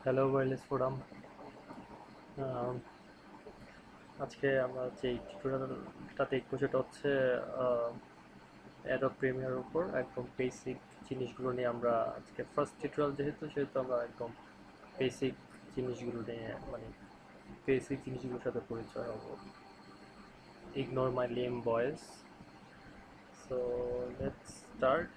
Hello wireless forum. আজকে আমরা যে টিউটোরিয়ালটা দেখবো সেটা হচ্ছে অ্যাডোব প্রিমিয়ারের উপর একদম বেসিক জিনিসগুলো নিয়ে আমরা আজকে ফার্স্ট টিউটোরিয়াল সেহেতু আমরা একদম বেসিক জিনিসগুলো নিয়ে মানে বেসিক জিনিসগুলোর সাথে পরিচয় হবো। Ignore my lame voice. So let's start.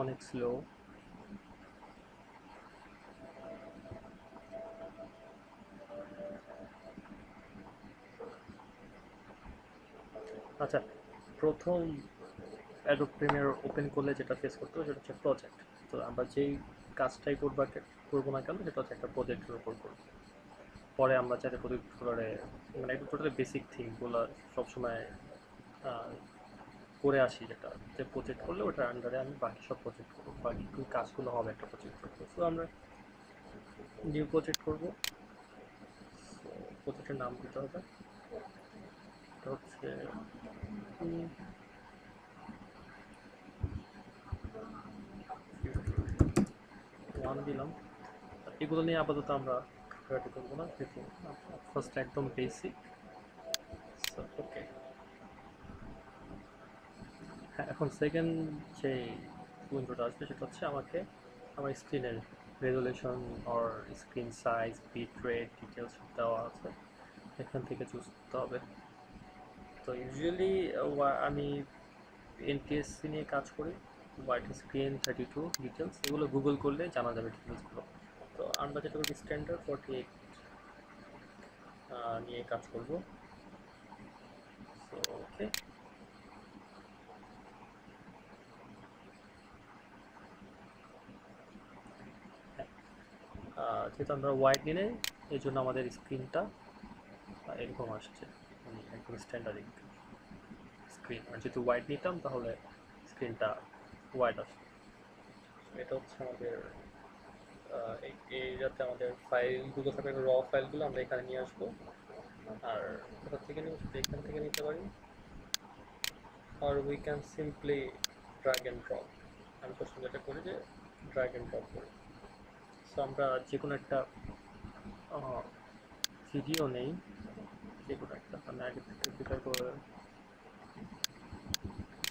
অনেক স্লো। আচ্ছা, প্রথম অ্যাডোব প্রিমিয়ার ওপেন করলে যেটা ফেস করতে হবে সেটা হচ্ছে প্রজেক্ট। তো আমরা যেই কাজটাই করবো না কেন সেটা হচ্ছে একটা প্রজেক্টের উপর করবো। পরে আমরা চাইলে প্রজেক্ট করে মানে একটু টোটালি বেসিক থিংগুলো সবসময় আহ, করে আসি, যেটা যে প্রজেক্ট করলে ওটার আন্ডারে আমি বাকি সব প্রজেক্ট করবো, বাকি কাজগুলো হবে একটা প্রজেক্ট করবো। তো আমরা নিউ প্রজেক্ট করবো। প্রজেক্টের নাম দিতে হবে, এটা হচ্ছে ওয়ান দিলাম। এগুলো নিয়ে আপাতত আমরা ঘাটাঘাটি করবো না, যেহেতু ফার্স্ট একদম বেসিক। ওকে, হ্যাঁ, এখন সেকেন্ড যে উইন্ডোটা আসবে সেটা হচ্ছে আমাকে আমার স্ক্রিনের resolution or screen size, bit rate, details সব দেওয়া আছে, এখান থেকে চুজ করতে হবে। তো ইউজুয়ালি আমি এনটিএসসি নিয়ে কাজ করি, হোয়াইট স্ক্রিন 32 ডিটেলস, এগুলো গুগল করলে জানা যাবে ডিটেলসগুলো। তো আমরা যেটা করি স্ট্যান্ডার্ড 48 নিয়ে কাজ করব। সো ওকে, যেহেতু আমরা হোয়াইট নিলে এই জন্য আমাদের স্ক্রিনটা এরকম আসছে, মানে একদম স্ট্যান্ডার্ড স্ক্রিন। আর যেহেতু হোয়াইট নিতাম তাহলে স্ক্রিনটা হোয়াইট আসছে। এটা হচ্ছে আমাদের এই যাতে আমাদের ফাইলগুলো থাকে, র ফাইলগুলো আমরা এখানে নিয়ে আসবো। আর কোথা থেকে নিব সেটা এখান থেকে নিতে পারি, আর we can simply drag and drop. আমি সবসময় যেটা করি যে ড্র্যাগ অ্যান্ড ড্রপ করি। সো আমরা যে কোনো একটা ভিডিও নেই, যে কোনো একটা মানে আগে থেকে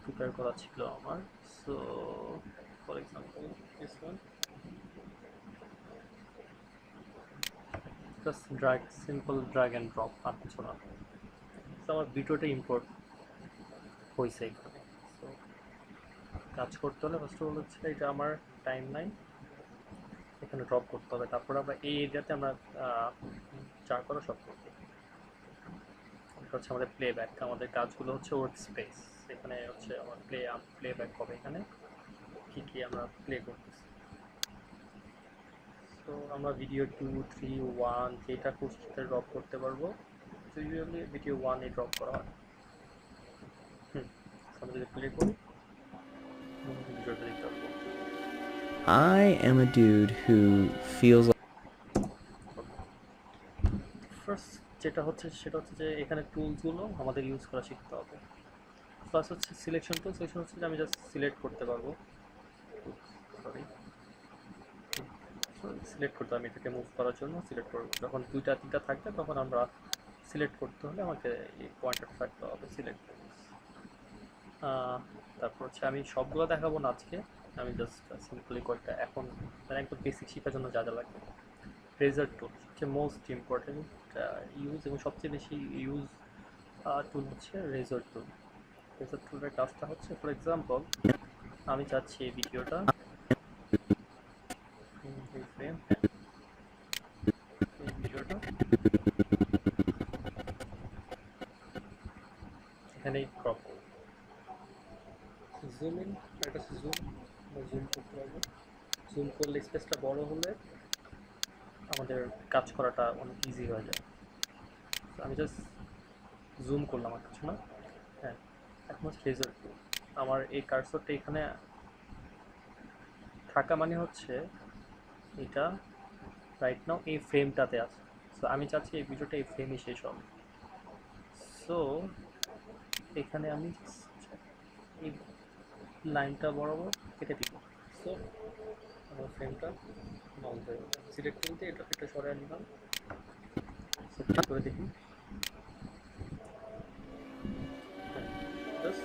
প্রিপেয়ার করা ছিল আমার। So for example this one, just drag, simple drag and drop, আর কিছু না। তো আমার ভিডিওটা ইম্পোর্ট হয়েছে এখানে। সো কাজ করতে হলে ফার্স্ট অফ অল হচ্ছে এটা আমার টাইম লাইন, এখানে ড্রপ করতে হবে। তারপর আমরা এই এরিয়াতে আমরা যা করা সব করবো। এটা হচ্ছে আমাদের প্লেব্যাক, আমাদের কাজগুলো হচ্ছে ওয়ার্ক স্পেস। এখানে হচ্ছে আমার প্লেব্যাক হবে, এখানে কী কী আমরা প্লে করতেছি। তো আমরা ভিডিও 2, 3, 1 যেটা খুশি সেটা ড্রপ করতে পারবো। তো ইউজুয়ালি ভিডিও 1 ড্রপ করা হয়। আমরা যদি প্লে করি ভিডিওটা দিতে পারবো। I am a dude who feels like first যেটা হচ্ছে সেটা হচ্ছে যে এখানে টুলসগুলো আমাদের ইউজ করা শিখতে হবে। ফার্স্ট হচ্ছে সিলেকশন টুল। সিলেকশন হচ্ছে যে আমি জাস্ট সিলেক্ট করতে পারবো, সরি সিলেক্ট করতে আমি এটাকে মুভ করার জন্য সিলেক্ট করবো। যখন দুইটা তিনটা থাকবে তখন আমরা সিলেক্ট করতে হলে আমাকে এই পয়েন্টারটা থাকতে হবে, সিলেক্ট। তারপর হচ্ছে আমি সবগুলো দেখাবো না আজকে, আমি জাস্ট সিম্পলি কয়েকটা এখন মানে একদম বেসিক শেখার জন্য যা যা লাগবে। রেজার টুল সবচেয়ে মোস্ট ইম্পর্টেন্ট ইউজ এবং সবচেয়ে বেশি ইউজ টুল হচ্ছে রেজার টুল। রেজার টুলের কাজটা হচ্ছে, ফর এক্সাম্পল আমি চাচ্ছি এই ভিডিওটা ফ্রেম, হ্যাঁ এই ভিডিওটা এখানেই ক্রপ করব। জুম ইন, এটা হচ্ছে জুম, জুম করতে পারবো। জুম করলে স্পেসটা বড় হলে আমাদের কাজ করাটা অনেক ইজি হয়ে যায়। আমি জাস্ট জুম করলাম আর কিছু না। হ্যাঁ, এখন হচ্ছে রেজাল্ট টুল। আমার এই কার্সরটা এখানে থাকা মানে হচ্ছে এটা রাইট নাও এই ফ্রেমটাতে আছে। সো আমি চাচ্ছি এই ভিডিওটা এই ফ্রেমে শেষ হবে। সো এখানে আমি এই লাইনটা বরাবর কেটে দিব। সো আমার ফ্রেমটা বন্ধ হয়ে গেল। সিলেক্ট করতে এটা সরাই নিলাম। সো প্লে করে দেখি। হ্যাঁ, just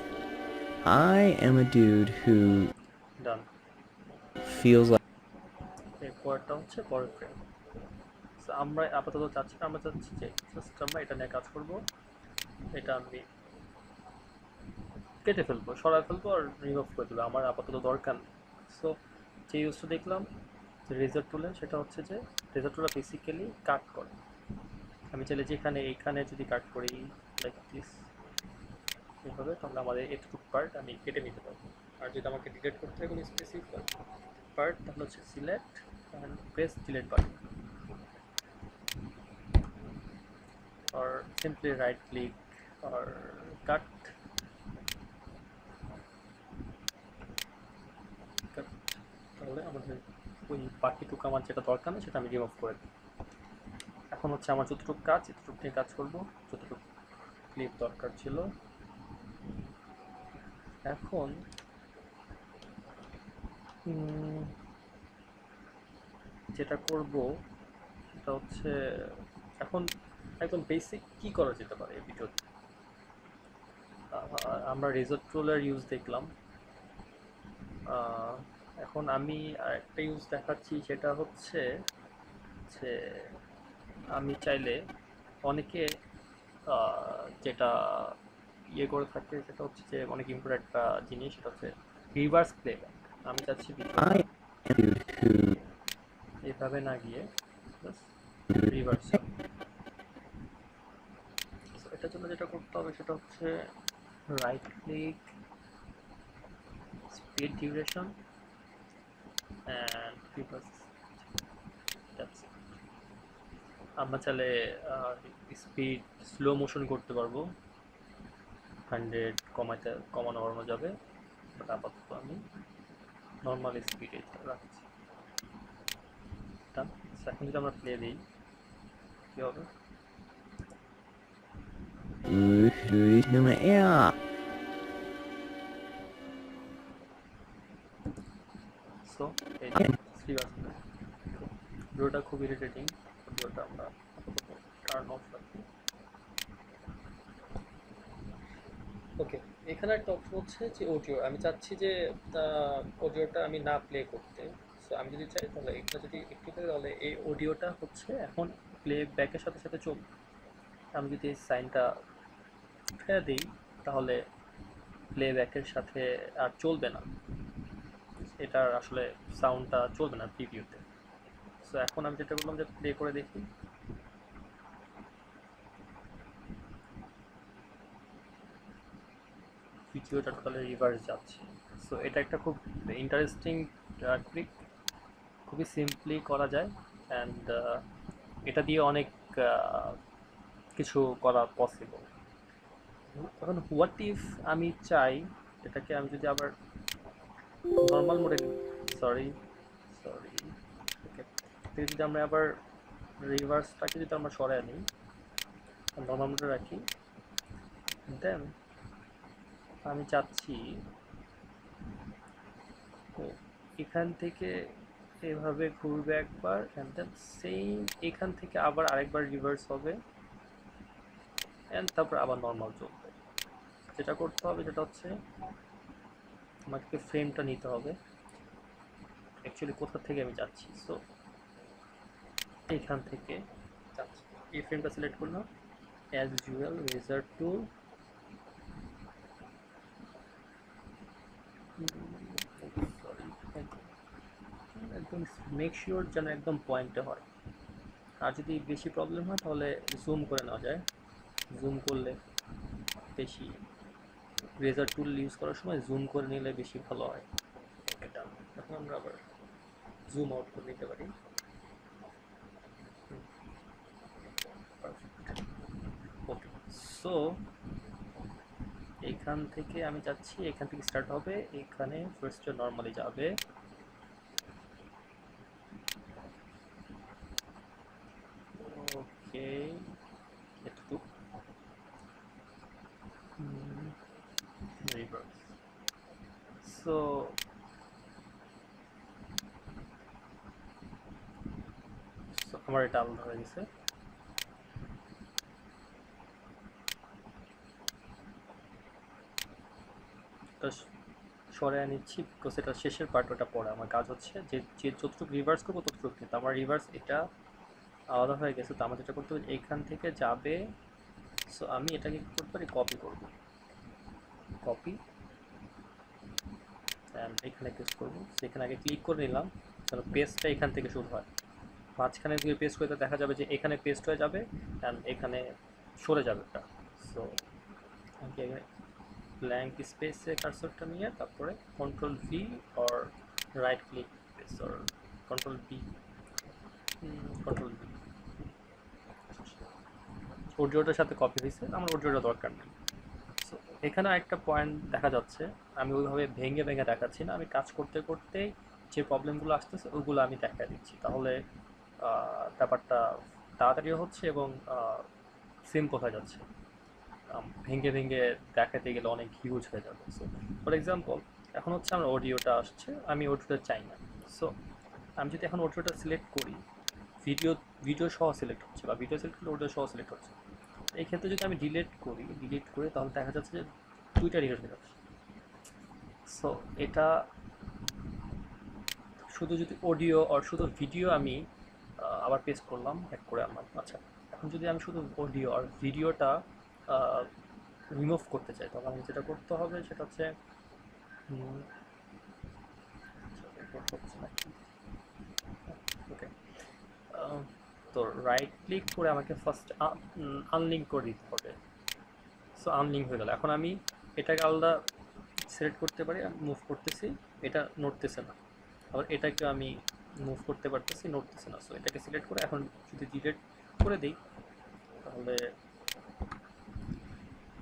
I am a dude who done. feels like এই পরেরটা হচ্ছে পরের ফ্রেম। সো আমরা আপাতত চাচ্ছি না, আমরা চাচ্ছি যে জাস্ট আমরা এটা নিয়ে কাজ করব। এটা আমি কেটে ফেলবো, সরাই ফেলবো আর রিমুভ করে দেবো, আমার আপাতত দরকার নেই। সো যে ইউজটা দেখলাম রেজার টুলে, সেটা হচ্ছে যে রেজার টুলটা বেসিক্যালি কাট করে। আমি চাইলে যেখানে এইখানে যদি কাট করি লাইক দিস এইভাবে, তাহলে আমাদের এটুকু পার্ট আমি কেটে নিতে পারবো। আর যদি আমাকে ডিলিট করতে হয় কোনো স্পেসিফিক পার্ট, তাহলে হচ্ছে select and press delete button, or simply right click or cut cut। তাহলে আমাদের ওই বাকিটুকু আমার যেটা দরকার নেই সেটা আমি রিমুভ করে দিই। এখন হচ্ছে আমার যতটুকু কাজ এতটুকু নিয়ে কাজ করব, যতটুকু ক্লিপ দরকার ছিল। এখন যেটা করব সেটা হচ্ছে এখন একদম বেসিক কি করা যেতে পারে এই ভিডিওতে। আমরা রেজার টুলের ইউজ দেখলাম। এখন আমি আরেকটা ইউজ দেখাচ্ছি, সেটা হচ্ছে যে আমি চাইলে অনেকে যেটা ইয়ে করে থাকে সেটা হচ্ছে যে অনেক ইম্পর্টেন্ট একটা জিনিস, সেটা হচ্ছে রিভার্স প্লেব্যাক। আমি চাচ্ছি ভিডিওটা I am a dude who এভাবে না গিয়ে রিভার্স যাবে। এটার জন্য যেটা করতে হবে সেটা হচ্ছে right click, speed duration and reverse. আমরা চাইলে স্পিড স্লো মোশন করতে পারবো, 100 কমানো বাড়ানো যাবে, বাট আপাতত আমি নর্মাল স্পিডে রাখছি। এখন যদি আমরা প্লে দিই কী হবে? yeah. সো এই ভিডিওটা খুব ইরিটেটিং, ভিডিওটা আমরা আপাতত টার্ন অফ রাখি। ওকে, এখানে একটা অপশন হচ্ছে যে অডিও। আমি চাচ্ছি যে অডিওটা আমি না প্লে করতে। সো আমি যদি চাই তাহলে এটা যদি একটু করে, তাহলে এই অডিওটা হচ্ছে এখন প্লে ব্যাকের সাথে সাথে চলবে। আমি যদি এই সাইনটা উঠে দিই তাহলে প্লে ব্যাকের সাথে আর চলবে না, এটার আসলে সাউন্ডটা চলবে না প্রিভিউতে। সো এখন আমি যেটা বললাম যে প্লে করে দেখি, ভিডিওটা টোটালি রিভার্স যাচ্ছে। সো এটা একটা খুব ইন্টারেস্টিং ট্রিক, খুবই সিম্পলি করা যায় অ্যান্ড এটা দিয়ে অনেক কিছু করা পসিবল। এখন হোয়াট ইফ আমি চাই এটাকে আমি যদি আবার নর্মাল মোডে, সরি সরি ওকে, যদি আমরা আবার রিভার্সটাকে যদি আমরা সরাই নিই, নর্মাল মোডে রাখি, দেন আমি চাচ্ছি এখান থেকে এভাবে ঘুরবে একবার অ্যান্ড দেন সেম এখান থেকে আবার আরেকবার রিভার্স হবে অ্যান্ড তারপর আবার নর্মাল চলবে। যেটা করতে হবে যেটা হচ্ছে আমাকে ফ্রেমটা নিতে হবে অ্যাকচুয়ালি কোথা থেকে আমি যাচ্ছি। সো এইখান থেকে যাচ্ছি, এই ফ্রেমটা সিলেক্ট করলাম, অ্যাজ ইউজুয়াল রেজার টুল, সরি একদম মেক শিওর যেন একদম পয়েন্টে হয়। আর যদি বেশি প্রবলেম হয় তাহলে জুম করে নেওয়া যায়, জুম করলে বেশি, রেজার টুল ইউজ করার সময় জুম করে নিলে বেশি ভালো হয়। এটা এখন আমরা আবার জুম আউট করে নিতে পারি। ওকে, সো এখান থেকে আমি যাচ্ছি, এখান থেকে স্টার্ট হবে, এখানে ফার্স্টে নর্মালি যাবে, ওকে এটুকু রিভার্স। সো আমার এটা আলাদা হয়ে গেছে। এটা সরে নিচ্ছি বিকজ এটা শেষের পার্ট, ওটা পরে আমার কাজ হচ্ছে যে যে যতটুকু রিভার্স করবো ততটুকু, কিন্তু আমার রিভার্স এটা আলাদা হয়ে গেছে। তো আমার যেটা করতে হবে এইখান থেকে যাবে, সো আমি এটাকে কি করতে পারি, কপি করব, কপি এখানে পেস্ট করবো। সেখানে আগে ক্লিক করে নিলাম, কারণ পেস্টটা এখান থেকে শুরু হয়, মাঝখানে দিয়ে পেস্ট করতে দেখা যাবে যে এখানে পেস্ট হয়ে যাবে অ্যান্ড এখানে সরে যাবে এটা। সো আমি ব্ল্যাঙ্ক স্পেসে কার্সরটা নিয়ে তারপরে control V or right click or control V, control V, অডিওটার সাথে কপি হয়েছে, আমার অডিওটা দরকার নেই। সো এখানে একটা পয়েন্ট দেখা যাচ্ছে, আমি ওইভাবে ভেঙে ভেঙে দেখাচ্ছি না, আমি কাজ করতে করতেই যে প্রবলেমগুলো আসতেছে ওগুলো আমি দেখা দিচ্ছি, তাহলে ব্যাপারটা তাড়াতাড়িও হচ্ছে এবং সিম্পল হয়ে যাচ্ছে। ভেঙে ভেঙে দেখাতে গেলে অনেক হিউজ হয়ে যাবে। সো ফর এক্সাম্পল এখন হচ্ছে আমার অডিওটা আসছে, আমি অডিওটা চাই না। সো আমি যদি এখন অডিওটা সিলেক্ট করি, ভিডিও ভিডিও সহ সিলেক্ট হচ্ছে, বা ভিডিও সিলেক্ট করলে অডিও সহ সিলেক্ট হচ্ছে। এই ক্ষেত্রে যদি আমি ডিলিট করি তাহলে দেখা যাচ্ছে যে দুইটা রিভার্স হয়ে যাচ্ছে। সো এটা শুধু যদি অডিও আর শুধু ভিডিও আমি আবার পেস্ট করলাম, ব্যাক করে আনলাম। আচ্ছা, এখন যদি আমি শুধু অডিও আর ভিডিওটা রিমুভ করতে চাই, তখন আমি যেটা করতে হবে সেটা হচ্ছে ওকে, তো রাইট ক্লিক করে আমাকে ফার্স্ট আনলিঙ্ক করে দিতে হবে। সো আনলিঙ্ক হয়ে গেল। এখন আমি এটাকে আলাদা সিলেক্ট করতে পারি, মুভ করতেছি, এটা নড়তেছে না। আবার এটাকে আমি মুভ করতে পারতেছি, নড়তেছে না। সো এটাকে সিলেক্ট করে এখন যদি ডিলিট করে দিই তাহলে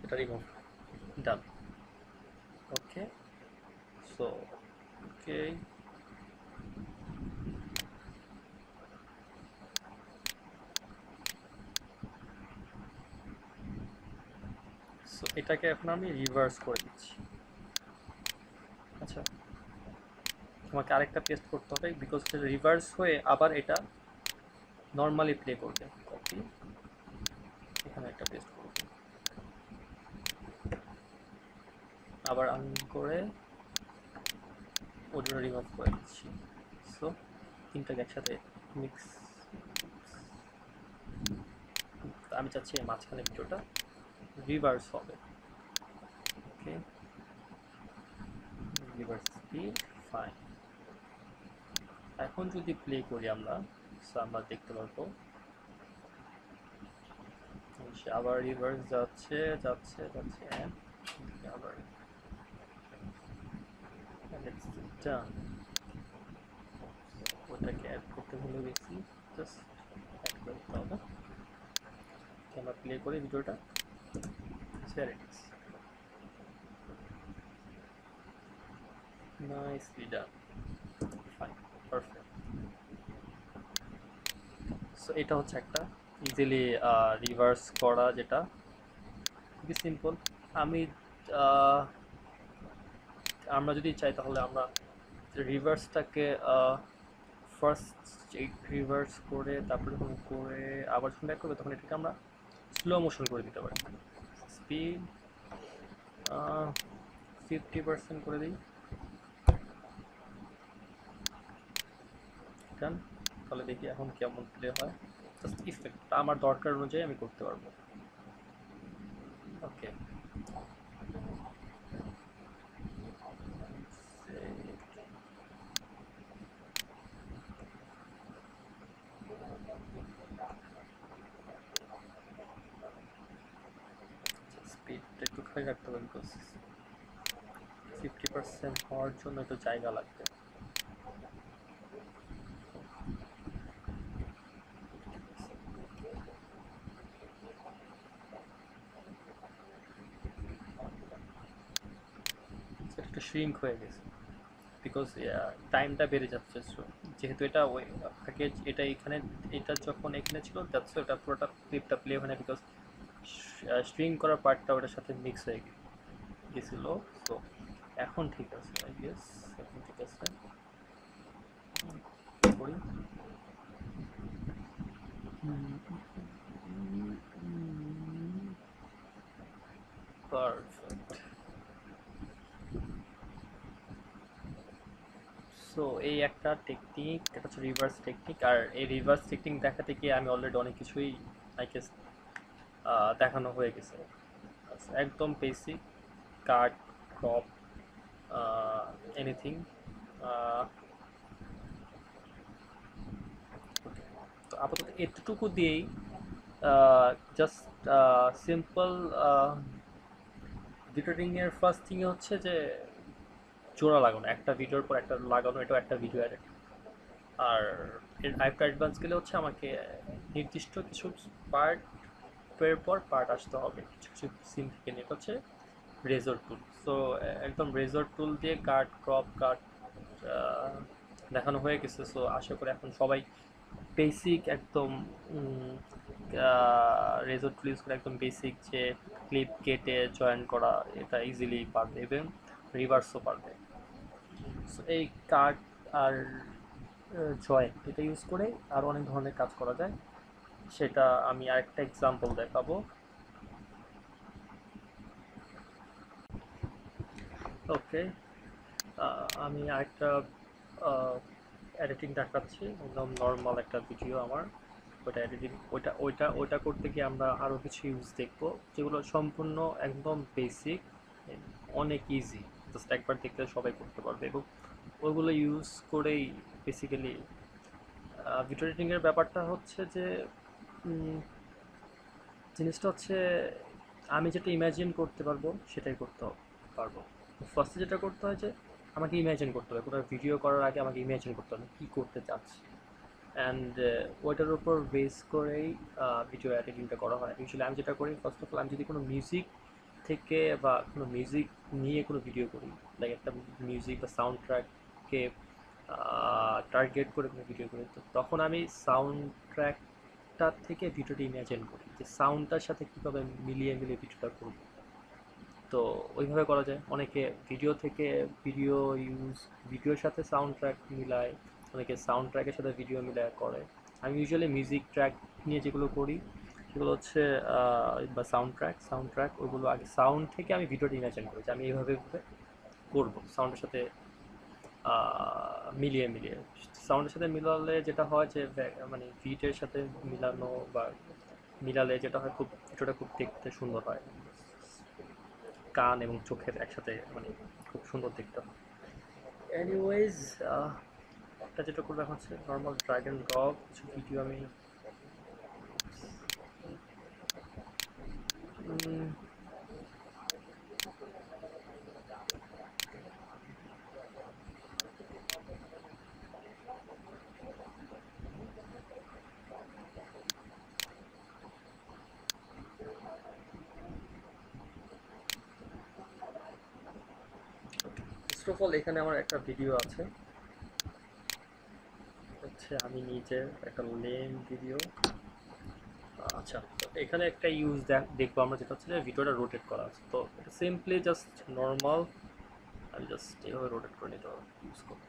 এটা রিমুভ, ডান। ওকে, সো ওকে, সো এটাকে এখন আমি রিভার্স করে দিচ্ছি। আচ্ছা, আমাকে আরেকটা পেস্ট করতে হবে বিকজ এটা রিভার্স হয়ে আবার এটা নর্মালি প্লে করবে। কপি, এখানে একটা পেস্ট করব, আবার আনলিঙ্ক করে অডিও রিমুভ করে দিচ্ছি। সো তিনটাকে একসাথে মিক্স, আমি চাচ্ছি মাঝখানে ভিডিওটা রিভার্স হবে। ওকে, রিভার্স স্পিড, ফাইন। এখন যদি প্লে করি আমরা, সো আমরা দেখতে পারবো আবার রিভার্স যাচ্ছে যাচ্ছে যাচ্ছে আবার ডান। ওটাকে অ্যাড করতে ভুলে গেছি, জাস্ট অ্যাড করতে হবে। আমরা প্লে করি ভিডিওটা, here it is, nicely done, fine, perfect. So এটা হচ্ছে একটা ইজিলি রিভার্স করা, যেটা খুবই সিম্পল। আমি আমরা যদি চাই তাহলে আমরা রিভার্সটাকে ফার্স্ট রিভার্স করে তারপরে যখন করে আবার যখন ব্যাক করবে তখন এটাকে আমরা স্লো মোশন করে দিতে পারি। স্পিড 50% করে দিই, ডান। তাহলে দেখি এখন কেমন প্লে হয়, জাস্ট ইফেক্টটা আমার দরকার অনুযায়ী আমি করতে পারবো। ওকে, স্পিডটা একটু খালি রাখতে হবে বিকজ 50% হওয়ার জন্য একটু জায়গা লাগবে। শ্রিঙ্ক হয়ে গেছে, বিকজ টাইমটা বেড়ে যাচ্ছে। সো যেহেতু এটা ওই আগে এটা এখানে, এটা যখন এখানে ছিল দ্যাটস ওটা পুরোটা ক্লিপটা প্লে হয় না, বিকজ স্ট্রিং করার পার্টটা ওটার সাথে মিক্স হয়ে গেছিলো। তো এখন ঠিক আছে, আই গেস এখন ঠিক আছে। করি পারফেক্ট। সো এই একটা টেকনিক, এটা হচ্ছে রিভার্স টেকনিক। আর এই রিভার্স টেকনিক দেখাতে গিয়ে আমি অলরেডি অনেক কিছুই আই গেস দেখানো হয়ে গেছে। আচ্ছা, একদম বেসিক কাট ক্রপ এনিথিং। তো আপাতত এতটুকু দিয়েই জাস্ট সিম্পল ভিডিওটিংয়ের ফার্স্ট থিং হচ্ছে যে জোড়া লাগানো, একটা ভিডিওর পর একটা লাগানো, এটাও একটা ভিডিও অ্যাড। আর এর আরেকটা অ্যাডভান্স গেলে হচ্ছে আমাকে নির্দিষ্ট কিছু পার্ট এর পর পার্ট আসতে হবে কিছু কিছু সিন থেকে নিয়ে। এটা হচ্ছে রেজর টুল। সো একদম রেজর টুল দিয়ে কাট ক্রপ কাট দেখানো হয়ে গেছে। সো আশা করি এখন সবাই বেসিক একদম রেজর টুল ইউজ করে একদম বেসিক যে ক্লিপ কেটে জয়েন করা এটা ইজিলি পারবে, এবং রিভার্সও পারবে। সো এই কাট আর জয়েন এটা ইউজ করে আরও অনেক ধরনের কাজ করা যায়, সেটা আমি আরেকটা এক্সাম্পল দেখাবো। ওকে, আমি আরেকটা এডিটিং দেখাচ্ছি, একদম নর্মাল একটা ভিডিও আমার। ওটা এডিটিং, ওইটা করতে গিয়ে আমরা আরও কিছু ইউজ দেখবো, যেগুলো সম্পূর্ণ একদম বেসিক, অনেক ইজি, জাস্ট একবার দেখলে সবাই করতে পারবে। এবং ওইগুলো ইউজ করেই বেসিক্যালি ভিডিও এডিটিংয়ের ব্যাপারটা হচ্ছে যে জিনিসটা হচ্ছে আমি যেটা ইমাজিন করতে পারবো সেটাই করতে পারবো। ফার্স্টে যেটা করতে হয় যে আমাকে ইমাজিন করতে হবে, কোনো ভিডিও করার আগে আমাকে ইমাজিন করতে হবে কী করতে চাচ্ছি, অ্যান্ড ওইটার উপর বেস করেই ভিডিও এডিটিংটা করা হয়। ইউজুয়ালি আমি যেটা করি, ফার্স্ট অফ অল আমি যদি কোনো মিউজিক থেকে বা কোনো মিউজিক নিয়ে কোনো ভিডিও করি, লাইক একটা মিউজিক বা সাউন্ড ট্র্যাককে টার্গেট করে কোনো ভিডিও করি, তো তখন আমি সাউন্ড ট্র্যাকটার থেকে ভিডিওটি ইমাজিন করি যে সাউন্ডটার সাথে কীভাবে মিলিয়ে মিলিয়ে ভিডিওটা করব। তো ওইভাবে করা যায়। অনেকে ভিডিও থেকে ভিডিওর সাথে সাউন্ড ট্র্যাক মিলায়, অনেকে সাউন্ড ট্র্যাকের সাথে ভিডিও মিলায় করে। আমি ইউজুয়ালি মিউজিক ট্র্যাক নিয়ে যেগুলো করি সেগুলো হচ্ছে বা সাউন্ড ট্র্যাক ওইগুলো আগে সাউন্ড থেকে আমি ভিডিওটা ইমাজিন করি যে আমি এইভাবে করবো সাউন্ডের সাথে মিলিয়ে মিলিয়ে। সাউন্ডের সাথে মিলালে যেটা হয় যে মানে বিটের সাথে মিলানো বা মিলালে যেটা হয় খুব ভিডিওটা খুব দেখতে সুন্দর হয়, কান এবং চোখের একসাথে মানে খুব সুন্দর দেখতে হয়। এনিওয়েজ, একটা যেটা করবো এখন হচ্ছে নর্মাল ড্র্যাগ অ্যান্ড ড্রপ কিছু ভিডিও আমি ফার্স্ট অফ অল এখানে আমার একটা ভিডিও আছে, হচ্ছে আমি নিজের একটা লেম ভিডিও। আচ্ছা, তো এখানে একটা ইউজ দেখবো আমরা, যেটা হচ্ছে যে ভিডিওটা রোটেট করা আছে। তো এটা সিম্পলি জাস্ট নর্মাল, আমি জাস্ট এভাবে রোটেট করে নিতে হবে, ইউজ করবো,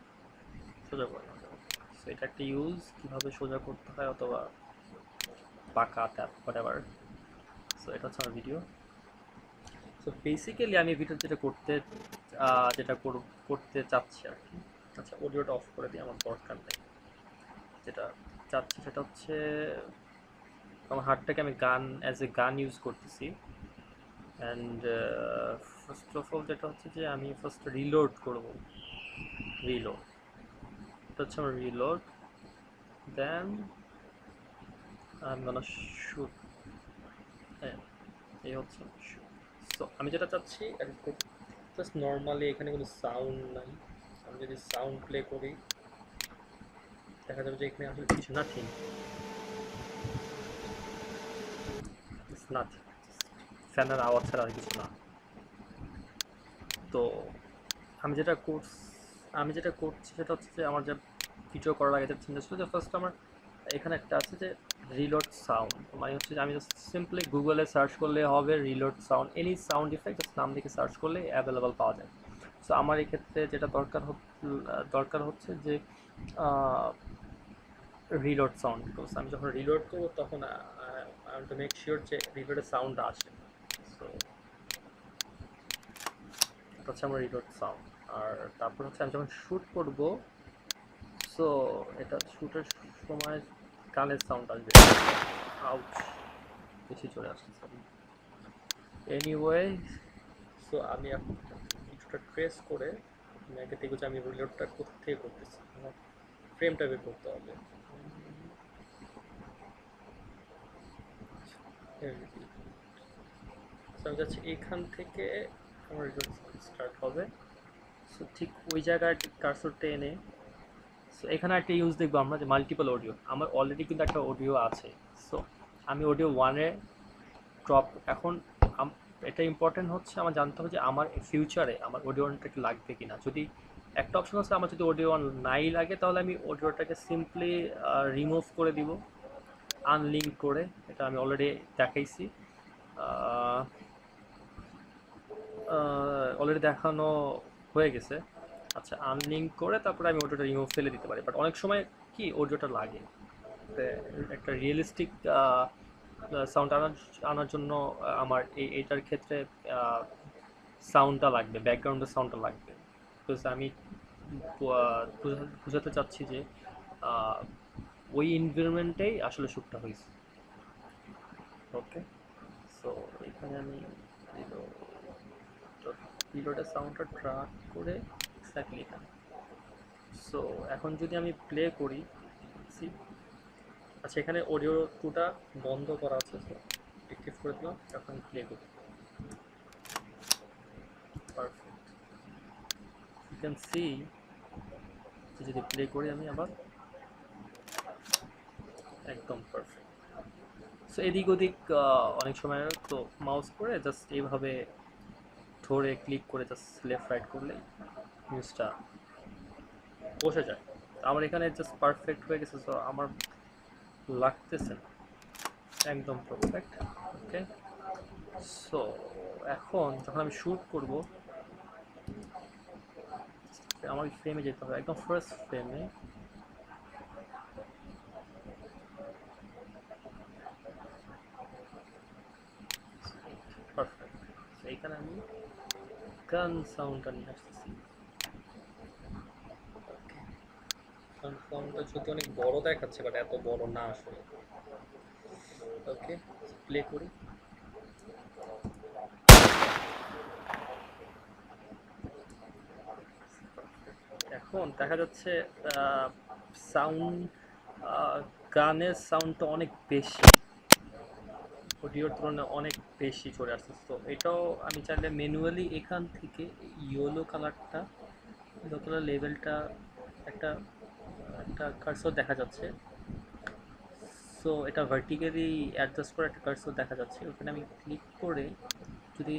সোজা করে নিতে হবে। সো এটা একটা ইউজ, কীভাবে সোজা করতে হয় অথবা পাকা ট্যাপ হোয়াট এভার। সো এটা হচ্ছে আমার ভিডিও। সো বেসিক্যালি আমি ভিডিও যেটা করতে চাচ্ছি আর কি। আচ্ছা, অডিওটা অফ করে দিই, আমার দরকার নেই। যেটা চাচ্ছি সেটা হচ্ছে আমার হার্টটাকে আমি অ্যাজ এ গান ইউজ করতেছি। অ্যান্ড ফার্স্ট অফ অল যেটা হচ্ছে যে আমি ফার্স্ট রিলোড করবো। এটা হচ্ছে আমার রিলোড, দেন আমি শুট। হ্যাঁ, এই হচ্ছে শুট। সো আমি যেটা চাচ্ছি একদম জাস্ট নর্মালি, এখানে কোনো সাউন্ড নাই। আমি যদি সাউন্ড প্লে করি দেখা যাবে যে এখানে আসলে কিছু নাথিং, ফ্যানের আওয়াজ ছাড়া আর কিছু না। তো আমি যেটা করছি সেটা হচ্ছে যে আমার যে ভিডিও করার আগে যেটা চিন্তা ছিল যে ফার্স্ট আমার এখানে একটা আছে যে রিলোড সাউন্ড, মানে হচ্ছে যে আমি জাস্ট সিম্পলি গুগলে সার্চ করলে হবে reload sound, any sound effect just নাম লিখে সার্চ করলে অ্যাভেলেবল পাওয়া যায়। সো আমার এই ক্ষেত্রে যেটা দরকার হচ্ছে যে রিলোড সাউন্ড, বিকজ আমি যখন রিলোড করবো তখন আই টু মেক শিওর যে রিলোডের সাউন্ড আসে। সো এটা হচ্ছে আমার রিলোড সাউন্ড। আর তারপর হচ্ছে আমি যখন শ্যুট করব, সো এটা শ্যুটের সময় গানের সাউন্ড আসবে। আউট, বেশি চলে আসছে। এনিওয়ে, সো আমি এখন কিছুটা ট্রেস করে আমি আগে দেখবো যে আমি রিলোডটা কোথা থেকে করতেছি, আমার ফ্রেমটা বের করতে হবে। আমি যাচ্ছি এখান থেকে আমার রিলোড স্টার্ট হবে। সো ঠিক ওই জায়গায় কার্সরটা এনে, সো এখানে একটা ইউজ দেখবো আমরা যে মাল্টিপল অডিও, আমার অলরেডি কিন্তু একটা অডিও আছে। সো আমি অডিও ওয়ানে ড্রপ, এখন এটা ইম্পর্টেন্ট হচ্ছে আমার জানতে হবে যে আমার ফিউচারে আমার অডিও ওয়ানটাকে লাগবে কিনা। যদি একটা অপশন আছে আমার যদি অডিও ওয়ান নাই লাগে তাহলে আমি অডিওটাকে সিম্পলি রিমুভ করে দিব আনলিঙ্ক করে, এটা আমি অলরেডি দেখাইছি, অলরেডি দেখানো হয়ে গেছে। আচ্ছা, আনলিঙ্ক করে তারপরে আমি অডিওটা রিমুভ ফেলে দিতে পারি, বাট অনেক সময় কি অডিওটা লাগে একটা রিয়েলিস্টিক সাউন্ড আনার জন্য আমার এইটার ক্ষেত্রে সাউন্ডটা লাগবে, ব্যাকগ্রাউন্ডের সাউন্ডটা লাগবে। বিকজ আমি বোঝাতে চাচ্ছি যে ওই এনভায়রনমেন্টেই আসলে শ্যুটটা হয়েছে। ওকে, সো এখানে আমি রিলোডের সাউন্ডটা ট্র্যাক করে এক্স্যাক্টলি এখানে। সো এখন যদি আমি প্লে করি, আচ্ছা এখানে অডিও টুটা বন্ধ করা আছে, সো অ্যাক্টিভ করে দিলাম, এখন প্লে করি। পারফেক্ট, ইউ ক্যান সি যদি প্লে করি আমি আবার একদম পারফেক্ট। সো এদিক ওদিক অনেক সময় তো মাউস করে জাস্ট এইভাবে ধরে ক্লিক করে জাস্ট লেফট রাইট করলে নিউজটা বসে যায়। আমার এখানে জাস্ট পারফেক্ট হয়ে গেছে, সো আমার লাগতেছে না, একদম পারফেক্ট। ওকে, সো এখন যখন আমি শ্যুট করব আমার ফ্রেমে যেতে হবে, একদম ফার্স্ট ফ্রেমে। পারফেক্ট, এইখানে আমি গান সাউন্ডটা নিয়ে আসতেছি। গান সাউন্ডটা যদি অনেক বড় দেখাচ্ছে বাট এত বড় না আসলে। ওকে, প্লে করি। এখন দেখা যাচ্ছে সাউন্ড, গানের সাউন্ডটা অনেক বেশি, অডিওর তুলনায় অনেক বেশি চলে আসছে। তো এটাও আমি চাইলে ম্যানুয়ালি এখান থেকে ইয়েলো কালারটা, যতটা লেভেলটা একটা একটা কার্সর দেখা যাচ্ছে, সো এটা ভার্টিক্যালি অ্যাডজাস্ট করে একটা কার্সর দেখা যাচ্ছে, ওখানে আমি ক্লিক করে যদি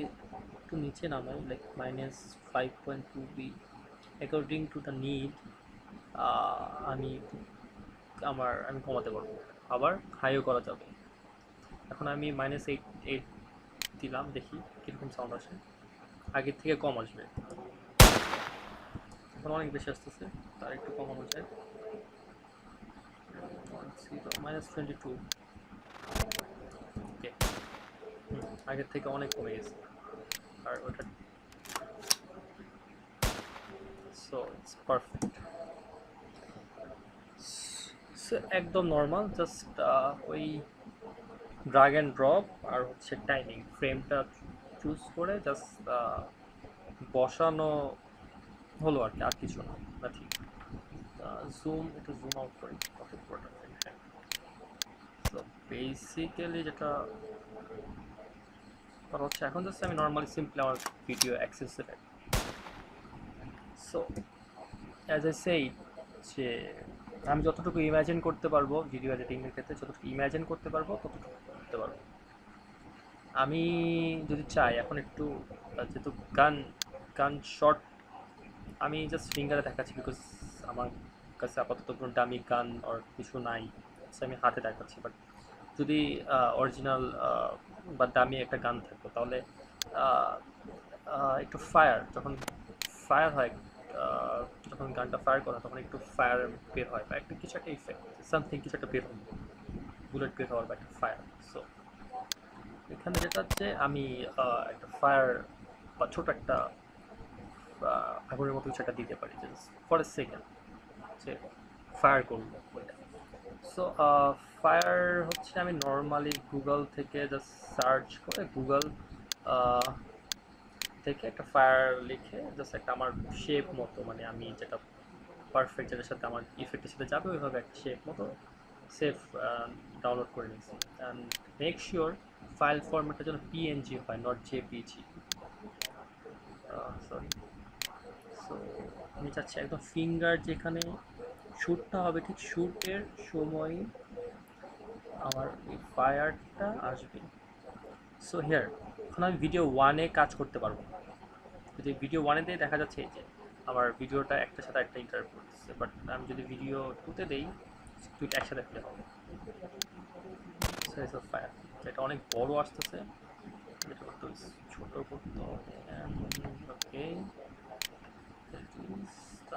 একটু নিচে নামাই like -5.2 be according to the need, আমি আমি কমাতে পারবো, আবার হাইও করা যাবে। এখন আমি -8 দিলাম, দেখি কীরকম সাউন্ড আসে, আগের থেকে কম আসবে, এখন অনেক বেশি আসতেছে, তার একটু কমানো যায়, -22। ওকে, আগের থেকে অনেক কমে গেছে, আর ওটা সো ইটস পারফেক্ট। একদম নর্মাল, জাস্ট ওই ড্রাগ অ্যান্ড ড্রপ আর হচ্ছে টাইমিং, ফ্রেমটা চুজ করে জাস্ট বসানো হলো আর কি, আর কিছু না, ঠিক। একটু জুম আউট করি, তো বেসিক্যালি যেটা করা হচ্ছে এখন জাস্ট আমি নর্মালি সিম্পলি আমার ভিডিও অ্যাক্সেস দেবে। সো অ্যাজ আই সেই যে আমি যতটুকু ইমাজিন করতে পারবো ভিডিও এডিটিংয়ের ক্ষেত্রে, যতটুকু ইমাজিন করতে পারবো ততটুকু করতে পারবো। আমি যদি চাই এখন একটু, যেহেতু গান শর্ট আমি জাস্ট ফিঙ্গারে দেখাচ্ছি বিকজ আমার কাছে আপাতত কোনো দামি গান আর কিছু নাই, so আমি হাতে দেখাচ্ছি। বাট যদি অরিজিনাল বা দামি একটা গান থাকতো তাহলে আহ, একটু ফায়ার, যখন ফায়ার হয়, আহ, যখন গানটা ফায়ার করা তখন একটু ফায়ার বের হয় বা একটা কিছু একটা ইফেক্ট সামথিং কিছু একটা বের হবে, বুলেট বের হওয়ার বা একটা ফায়ার। সো এখানে যেটা হচ্ছে আমি একটা ফায়ার বা ছোট একটা আগুনের মতো কিছু একটা দিতে পারি জাস্ট ফর এ সেকেন্ড, যে ফায়ার করবো ওইটা। সো ফায়ার হচ্ছে আমি নর্মালি গুগল থেকে জাস্ট সার্চ করে গুগল থেকে একটা ফায়ার লিখে জাস্ট একটা আমার শেপ মতো, মানে আমি যেটা পারফেক্ট যেটার সাথে আমার ইফেক্টের সাথে যাবে ওইভাবে একটা শেপ মতো সেভ ডাউনলোড করে নিয়েছি। অ্যান্ড মেক শিওর ফাইল ফরম্যাটটা যেন পিএনজি হয়, নট জেপিজি। সরি। সো আমি চাচ্ছি একদম ফিঙ্গার যেখানে শ্যুটটা হবে ঠিক শ্যুটের সময় আমার এই ফায়ারটা আসবে। সো হিয়ার এখন আমি ভিডিও ওয়ানে কাজ করতে পারবো। যদি ভিডিও ওয়ানে দিয়ে দেখা যাচ্ছে এই যে আমার ভিডিওটা একটার সাথে একটা ইন্টারাপ্ট করতেছে, বাট আমি যদি ভিডিও টুতে দেই দুইটা একসাথে প্লে হবে। সাইজ অফ ফায়ার এটা অনেক বড় আসতেছে, এটা একটু ছোট করতে হবে। ওকে,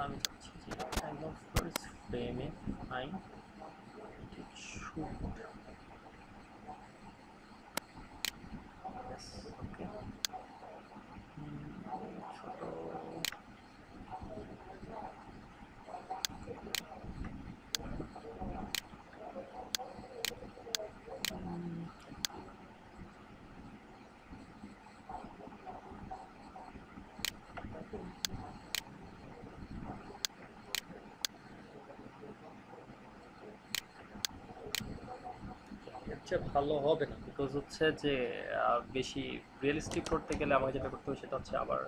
আমি চাচ্ছি যে একদম ফার্স্ট ফ্রেমে আই ঠিক শুট। ওকে, ছোট ভালো হবে না বিকজ হচ্ছে যে বেশি রিয়েলিস্টিক করতে গেলে আমাকে যেটা করতে হবে সেটা হচ্ছে আবার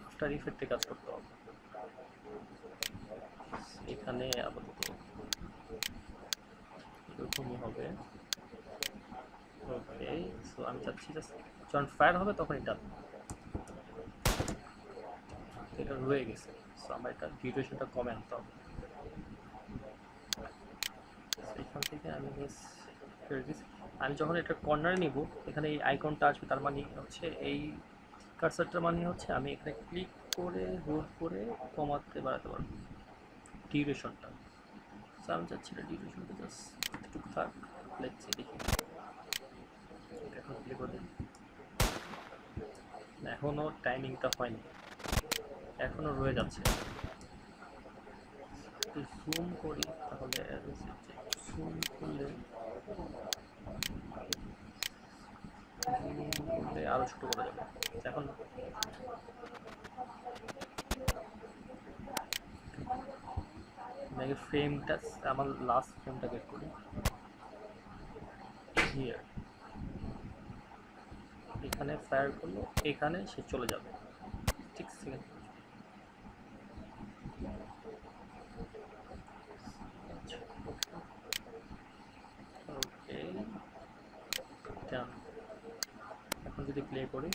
আফটার ইফেক্টে কাজ করতে হবে। এখানে আপাতত এরকমই হবে। ওকে, সো আমি চাচ্ছি জাস্ট যখন ফায়ার হবে তখন এটা রয়ে গেছে। সো আমার এটা ডিউরেশনটা কমে আনতে হবে। এখান থেকে আমি আমি যখন এটা কর্নারে নিব এখানে এই আইকনটা আসবে, তার মানে হচ্ছে এই কার্সারটার মানে হচ্ছে আমি এখানে ক্লিক করে হোল্ড করে কমাতে বাড়াতে পারবো ডিউরেশনটা। সো আমি চাচ্ছি না ডিউরেশনটা জাস্ট এতটুকু থাক। লেটস সি, দেখি এখন প্লে করে দিই। এখনও টাইমিংটা হয়নি, এখনও রয়ে যাচ্ছে। একটু জুম করি তাহলে জুম করলে আরো ছোট করা যাবে। এখন আগে ফ্রেমটা, আমার লাস্ট ফ্রেমটা বের করি। হিয়ার এখানে ফায়ার করলো, এখানে সে চলে যাবে ঠিক সেকেন্ড। ওকে, ডান। এখন যদি প্লে করি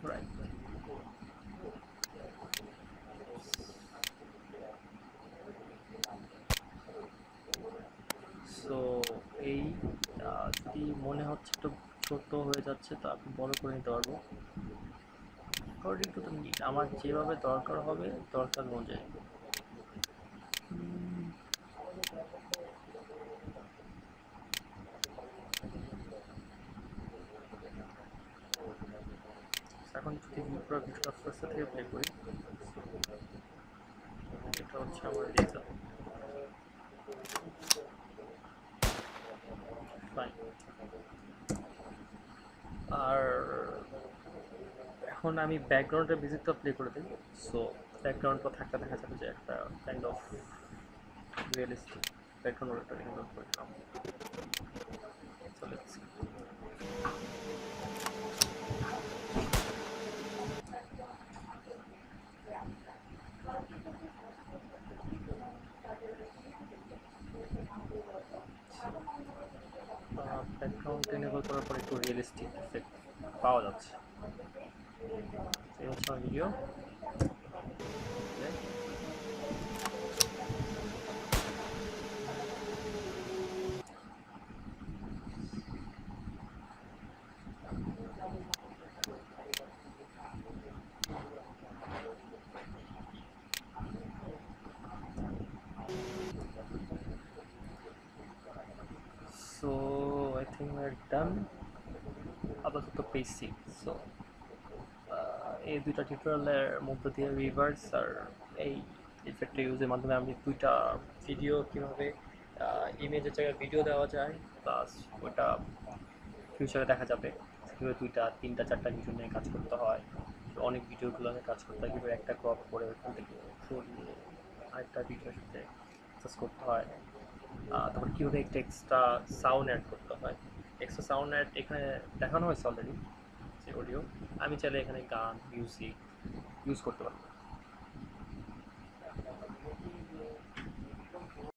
রাইট। সো এই যদি মনে হচ্ছে একটু ছোট হয়ে যাচ্ছে তো আপনি বড় করে নিতে পারবো অ্যাকর্ডিং টু দ্য নিড, আমার যেভাবে দরকার হবে দরকার অনুযায়ী। এখন যদি পুরো ভিডিওটা ফার্স্ট থেকে প্লে করি, এটা হচ্ছে আমার রেজাল্ট। ফাইন। আর এখন আমি ব্যাকগ্রাউন্ডের মিউজিকটা প্লে করে দিই। সো ব্যাকগ্রাউন্ডটা থাকতে দেখা যাবে যে একটা কাইন্ড অফ রিয়েলিস্টিক ব্যাকগ্রাউন্ড একটা ইনভলভ করে দিলাম। So let's see. Background enable করার পর একটু রিয়েলিস্টিক এফেক্ট পাওয়া যাচ্ছে। এই হচ্ছে আমার video. So I think we're done. আপাতত বেসিক। সো এই দুইটা টিউটোরিয়ালের মধ্য দিয়ে রিভার্স আর এই ইফেক্টটা ইউজের মাধ্যমে আমি দুইটা ভিডিও কীভাবে ইমেজের জায়গায় ভিডিও দেওয়া যায়, প্লাস ওটা ফিউচারে দেখা যাবে কীভাবে দুইটা তিনটা চারটা ভিডিও নিয়ে কাজ করতে হয়, অনেক ভিডিওগুলো নিয়ে কাজ করতে হয়, কীভাবে একটা ক্রপ করে ওইখান থেকে সরিয়ে আরেকটা ভিডিওর সাথে অ্যাক্সেস করতে হয়, তারপর কীভাবে একটা এক্সট্রা সাউন্ড অ্যাড করতে হয়। এক্সট্রা সাউন্ড অ্যাড এখানে দেখানো হয়েছে অলরেডি, যে অডিও। আমি চাইলে এখানে গান মিউজিক ইউজ করতে পারবো।